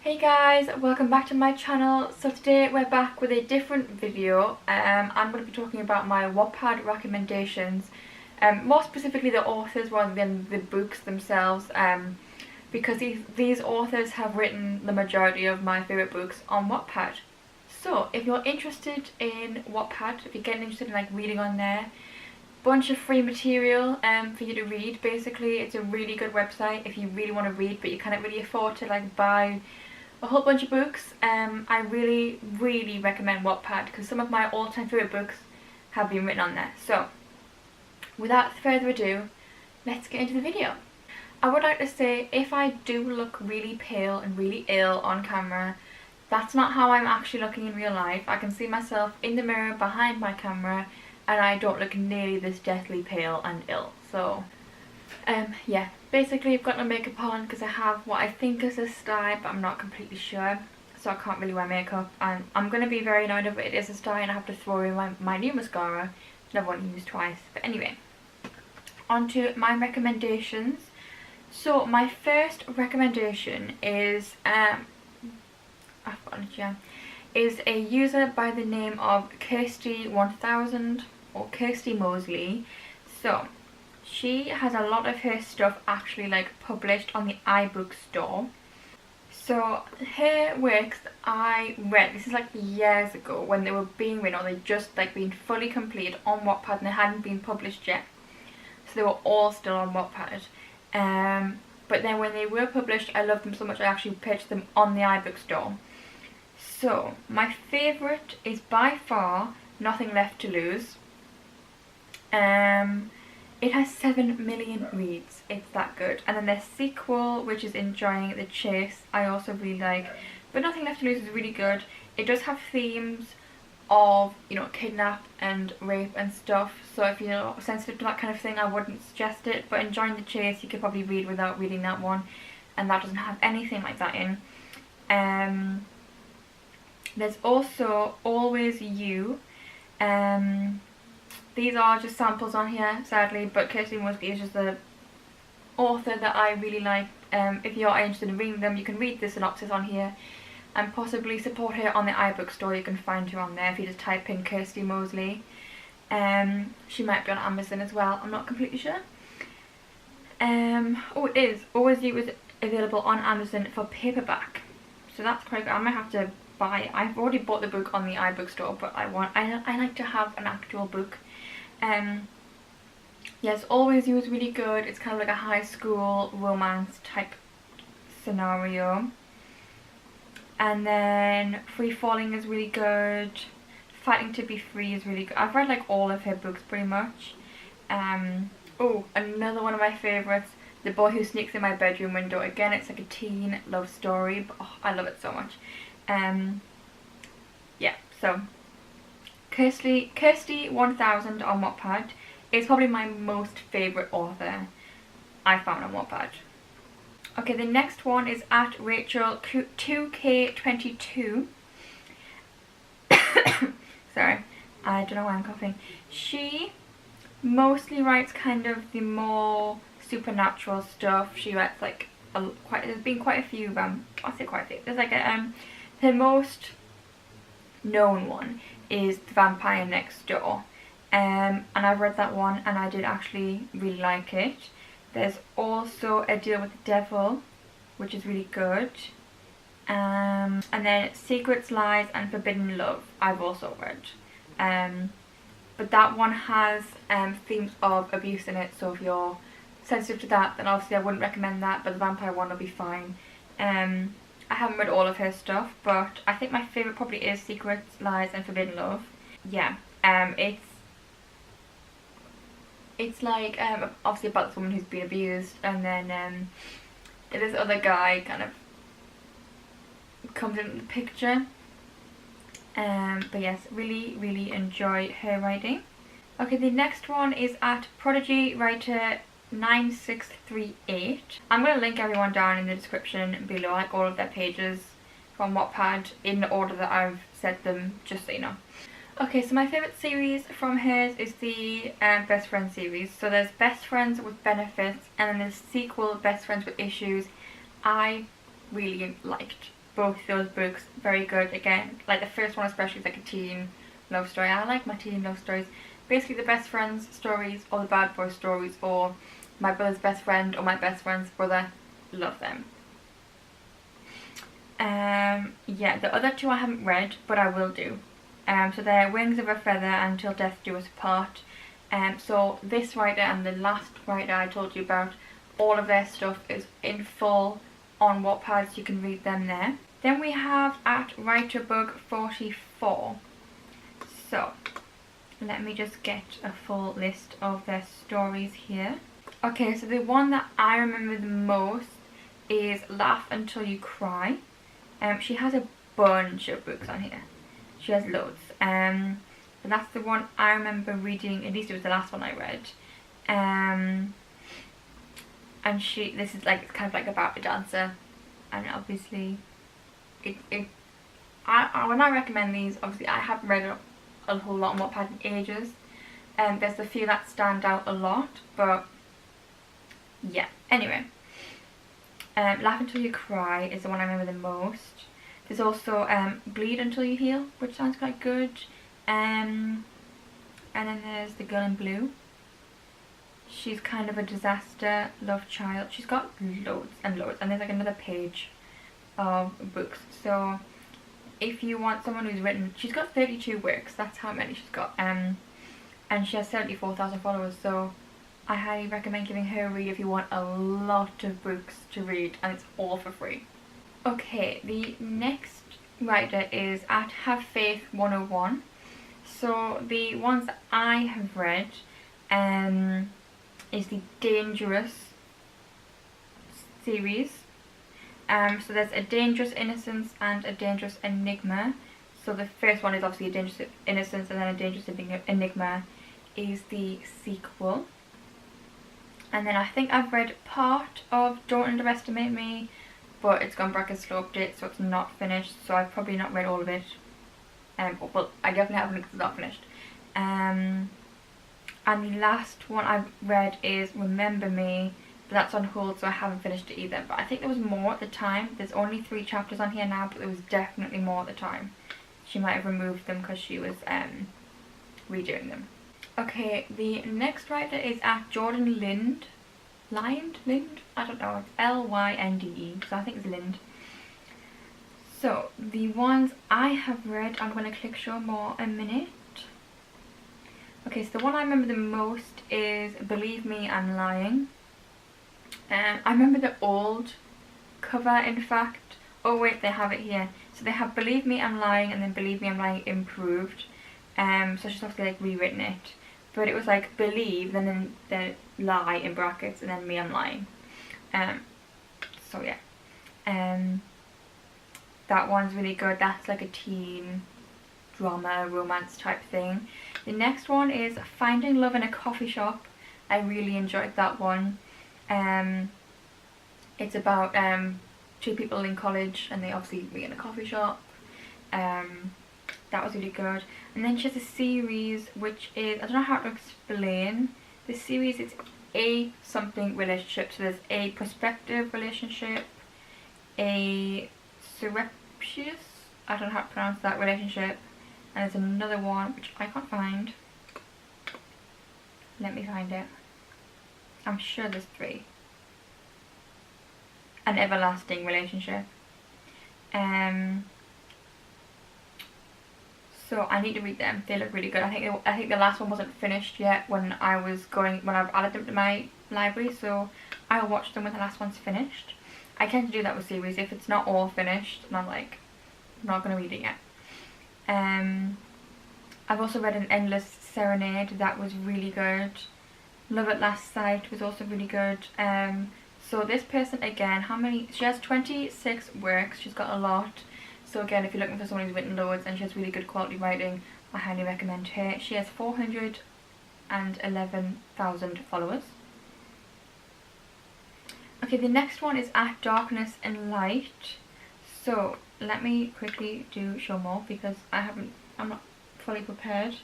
Hey guys, welcome back to my channel. So today we're back with a different video. I'm going to be talking about my Wattpad recommendations, more specifically the authors rather than the books themselves, because these authors have written the majority of my favourite books on Wattpad. So if you're interested in Wattpad, if you're getting interested in like reading on there, bunch of free material for you to read. Basically it's a really good website if you really want to read but you can't really afford to like buy a whole bunch of books. I really recommend Wattpad because some of my all-time favourite books have been written on there. So without further ado, let's get into the video. I would like to say, if I do look really pale and really ill on camera, that's not how I'm actually looking in real life. I can see myself in the mirror behind my camera and I don't look nearly this deathly pale and ill. So yeah, basically I've got no makeup on because I have what I think is a sty but I'm not completely sure, so I can't really wear makeup, and I'm going to be very annoyed if it is a sty and I have to throw in my new mascara, never want to use twice. But anyway, on to my recommendations. So my first recommendation is is a user by the name of Kirsty1000 or Kirsty Mosley. So she has a lot of her stuff actually like published on the iBook store. So her works I read, this is like years ago when they were being written, or they just like been fully completed on Wattpad and they hadn't been published yet. So they were all still on Wattpad. But then when they were published, I loved them so much I actually purchased them on the iBook store. So my favourite is by far Nothing Left to Lose. It has 7 million reads, it's that good. And then their sequel, which is Enjoying the Chase, I also really like. But Nothing Left to Lose is really good. It does have themes of, you know, kidnap and rape and stuff. So if you're sensitive to that kind of thing, I wouldn't suggest it. But Enjoying the Chase you could probably read without reading that one. And that doesn't have anything like that in. There's also Always You. These are just samples on here, sadly, but Kirsty Mosley is just the author that I really like. If you're interested in reading them, you can read the synopsis on here and possibly support her on the iBook store. You can find her on there if you just type in Kirsty Mosley. She might be on Amazon as well, I'm not completely sure. Oh, it is. Always You is available on Amazon for paperback, so that's quite good. I might have to buy it. I've already bought the book on the iBook store, but I like to have an actual book. Yes, Always You is really good. It's kind of like a high school romance type scenario. And then Free Falling is really good. Fighting to Be Free is really good. I've read like all of her books pretty much. Oh, another one of my favourites, The Boy Who Sneaks in My Bedroom Window. Again, it's like a teen love story, but oh, I love it so much. Yeah, so Kirsty1000 on Wattpad is probably my most favourite author I found on Wattpad. Okay, the next one is at Rachel2K22. Sorry, I don't know why I'm coughing. She mostly writes kind of the more supernatural stuff. She writes like there's been quite a few, I'll say quite a few. There's like a, her most known one is The Vampire Next Door, and I've read that one and I did actually really like it. There's also A Deal with the Devil, which is really good, and then Secrets, Lies and Forbidden Love I've also read, but that one has themes of abuse in it, so if you're sensitive to that then obviously I wouldn't recommend that, but the vampire one will be fine. I haven't read all of her stuff, but I think my favourite probably is Secrets, Lies and Forbidden Love. Yeah, it's like obviously about this woman who's been abused, and then this other guy kind of comes into the picture. But yes, really enjoy her writing. Okay, the next one is at Prodigy Writer 9638. I'm going to link everyone down in the description below, like all of their pages from Wattpad in the order that I've said them, just so you know. Okay, so my favourite series from hers is the Best Friends series. So there's Best Friends with Benefits and then there's sequel Best Friends with Issues. I really liked both those books very good. Again, like the first one especially is like a teen love story. I like my teen love stories. Basically the best friend's stories or the bad boy stories or my brother's best friend or my best friend's brother. Love them. Yeah, the other two I haven't read, but I will do. So they're Wings of a Feather and Till Death Do Us Part. So this writer and the last writer I told you about, all of their stuff is in full on Wattpad, so you can read them there. Then we have at Writer Bug 44. So let me just get a full list of their stories here. Okay, so the one that I remember the most is Laugh Until You Cry. She has a bunch of books on here. She has loads. But that's the one I remember reading, at least it was the last one I read. And this is like, it's kind of like about a dancer. And obviously, when I recommend these, obviously I haven't read a whole lot on Wattpad in ages. There's a few that stand out a lot, but yeah, anyway. Laugh Until You Cry is the one I remember the most. There's also Bleed Until You Heal, which sounds quite good. And then there's The Girl in Blue. She's kind of a disaster love child. She's got loads and loads, and there's like another page of books. So if you want someone who's written, she's got 32 works, that's how many she's got. And she has 74,000 followers, so I highly recommend giving her a read if you want a lot of books to read, and it's all for free. Okay, the next writer is at Have Faith 101. So the ones that I have read is the Dangerous series. So there's A Dangerous Innocence and A Dangerous Enigma. So the first one is obviously A Dangerous Innocence, and then A Dangerous Enigma is the sequel. And then I think I've read part of Don't Underestimate Me, but it's gone back a slow update, so it's not finished, so I've probably not read all of it. Well, I definitely haven't because it's not finished. And the last one I've read is Remember Me, but that's on hold, so I haven't finished it either. But I think there was more at the time. There's only 3 chapters on here now, but there was definitely more at the time. She might have removed them because she was redoing them. Okay, the next writer is at Jordan Lind. Lind? I don't know. It's Lynde, so I think it's Lind. So, the ones I have read, I'm going to click show more a minute. Okay, so the one I remember the most is Believe Me, I'm Lying. I remember the old cover, in fact. Oh wait, they have it here. So they have Believe Me, I'm Lying, and then Believe Me, I'm Lying improved. So she's obviously like rewritten it. But it was like Believe, then the lie in brackets, and then Me, I'm Lying. So yeah. That one's really good. That's like a teen drama, romance type thing. The next one is Finding Love in a Coffee Shop. I really enjoyed that one. It's about 2 people in college, and they obviously meet in a coffee shop. That was really good. And then she has a series which is, I don't know how to explain. This series is a something relationship. So there's a prospective relationship, a surreptitious, I don't know how to pronounce that, relationship, and there's another one which I can't find. Let me find it. I'm sure there's 3. An everlasting relationship. So I need to read them. They look really good. I think the last one wasn't finished yet when I've added them to my library, so I'll watch them when the last one's finished. I tend to do that with series. If it's not all finished, and I'm like, I'm not gonna read it yet. I've also read An Endless Serenade. That was really good. Love at Last Sight was also really good. So this person again, she has 26 works. She's got a lot. So again, if you're looking for someone who's written loads and she has really good quality writing, I highly recommend her. She has 411,000 followers. Okay, the next one is At Darkness and Light. So let me quickly do show more because I'm not fully prepared.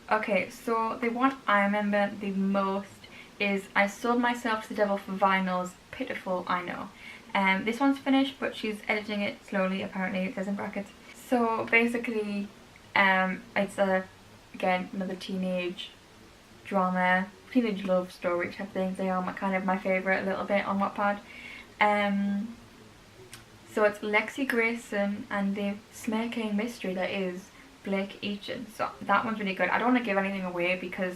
Okay, so the one I remember the most is I Sold Myself to the Devil for Vinyls. Pitiful, I know. This one's finished, but she's editing it slowly, apparently, it says in brackets. So basically, it's again, another teenage drama, teenage love story type thing. They are kind of my favourite a little bit on Wattpad. So it's Lexi Grayson and the smirking mystery that is Blake Eachin. So that one's really good. I don't want to give anything away because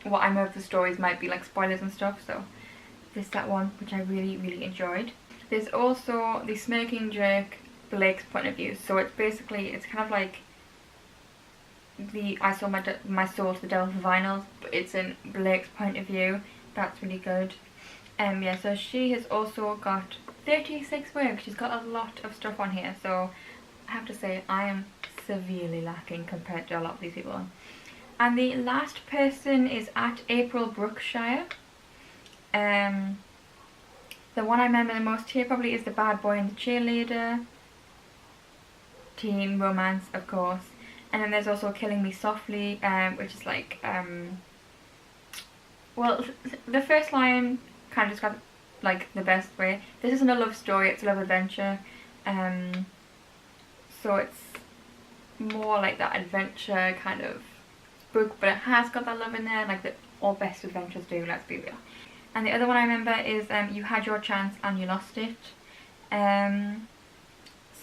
what I know of the stories might be like spoilers and stuff, so this that one, which I really enjoyed. There's also the Smirking Jerk, Blake's point of view. So it's basically, it's kind of like the I Sold My Soul to the Devil for Vinyls, but it's in Blake's point of view. That's really good. Yeah, so she has also got 36 works. She's got a lot of stuff on here, so I have to say I am severely lacking compared to a lot of these people. And the last person is at April Brookshire. The one I remember the most here probably is The Bad Boy and the Cheerleader. Teen romance, of course. And then there's also Killing Me Softly, which is like, well, the first line kind of describes like the best way. This isn't a love story, it's a love adventure. So it's more like that adventure kind of book, but it has got that love in there, like that all best adventures do, let's be real. And the other one I remember is You Had Your Chance and You Lost It.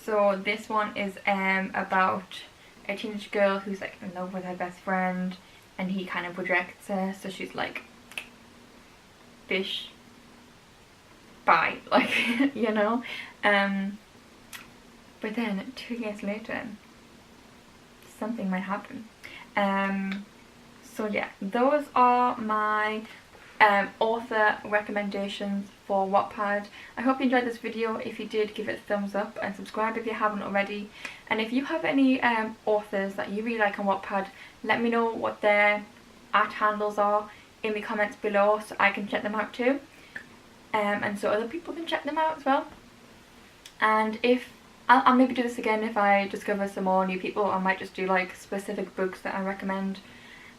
So this one is about a teenage girl who's like in love with her best friend, and he kind of rejects her, so she's like, bish, bye, like, you know. But then 2 years later something might happen. So yeah, those are my author recommendations for Wattpad. I hope you enjoyed this video. If you did, give it a thumbs up and subscribe if you haven't already. And if you have any authors that you really like on Wattpad, let me know what their handles are in the comments below so I can check them out too. And so other people can check them out as well. And if I'll maybe do this again if I discover some more new people. I might just do like specific books that I recommend.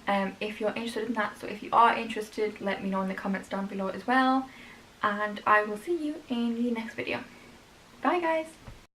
If you're interested in that, so if you are interested, let me know in the comments down below as well, and I will see you in the next video. Bye guys!